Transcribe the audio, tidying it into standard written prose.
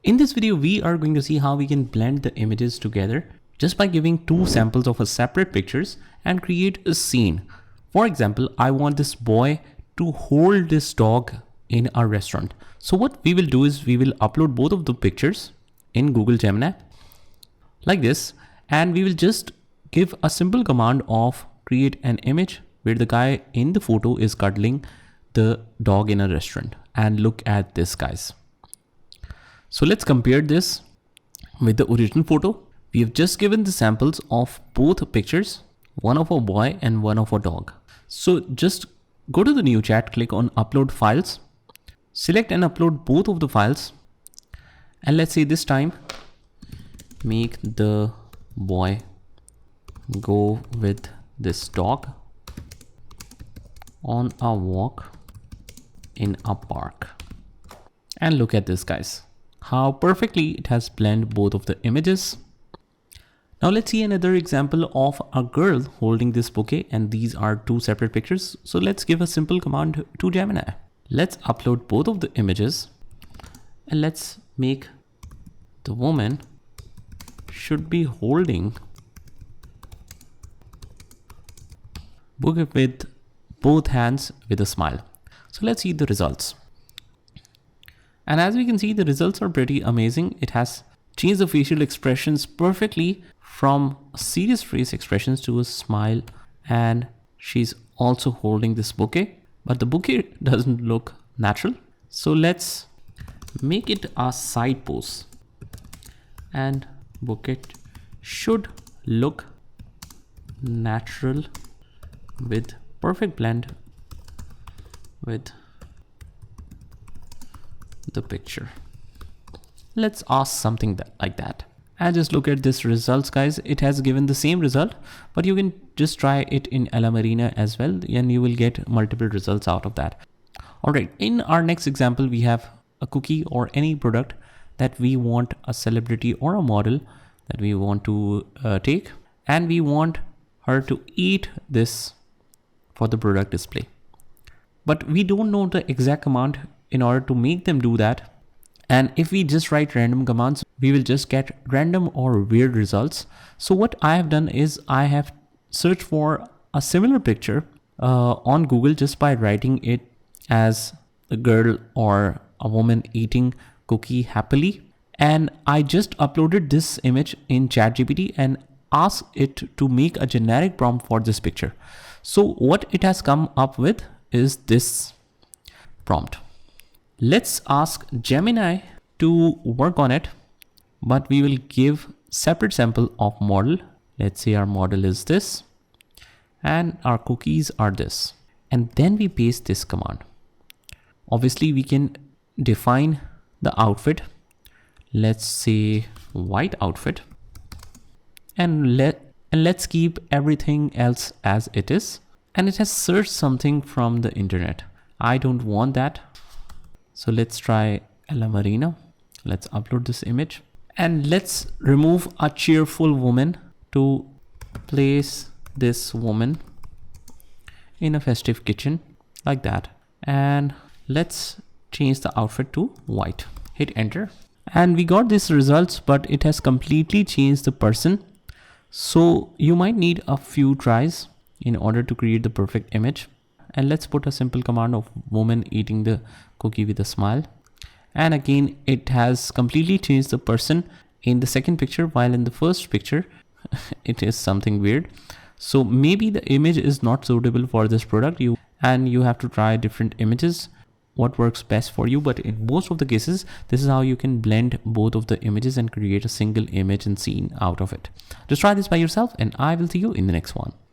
In this video, we are going to see how we can blend the images together just by giving two samples of a separate pictures and create a scene. For example, I want this boy to hold this dog in a restaurant. So what we will do is we will upload both of the pictures in Google Gemini like this, and we will just give a simple command of create an image where the guy in the photo is cuddling the dog in a restaurant. And look at this, guys. So let's compare this with the original photo. We have just given the samples of both pictures, one of a boy and one of a dog. So just go to the new chat, click on upload files, select and upload both of the files. And let's say this time, make the boy go with this dog on a walk in a park. And look at this, guys, how perfectly it has blended both of the images. Now let's see another example of a girl holding this bouquet, and these are two separate pictures. So let's give a simple command to Gemini. Let's upload both of the images and let's make the woman should be holding bouquet with both hands with a smile. So let's see the results. And as we can see, the results are pretty amazing. It has changed the facial expressions perfectly from serious face expressions to a smile. And she's also holding this bouquet, but the bouquet doesn't look natural. So let's make it a side pose, and bouquet should look natural with perfect blend with the picture. Let's ask something like that. And just look at this results, guys. It has given the same result, but you can just try it in Marina as well, and you will get multiple results out of that. All right, in our next example, we have a cookie or any product that we want a celebrity or a model that we want to take, and we want her to eat this for the product display. But we don't know the exact command in order to make them do that. And if we just write random commands, we will just get random or weird results. So what I have done is I have searched for a similar picture on Google just by writing it as a girl or a woman eating cookie happily. And I just uploaded this image in ChatGPT and asked it to make a generic prompt for this picture. So what it has come up with is this prompt. Let's ask Gemini to work on it, but we will give separate sample of model. Let's say our model is this and our cookies are this. And then we paste this command. Obviously we can define the outfit. Let's say white outfit, and let's keep everything else as it is. And it has searched something from the internet. I don't want that. So let's try Marina. Let's upload this image and let's remove a cheerful woman to place this woman in a festive kitchen like that. And let's change the outfit to white. Hit enter. And we got these results, but it has completely changed the person. So you might need a few tries in order to create the perfect image. And let's put a simple command of woman eating the cookie with a smile. And again, it has completely changed the person in the second picture, while in the first picture, it is something weird. So maybe the image is not suitable for this product. You have to try different images, what works best for you. But in most of the cases, this is how you can blend both of the images and create a single image and scene out of it. Just try this by yourself, and I will see you in the next one.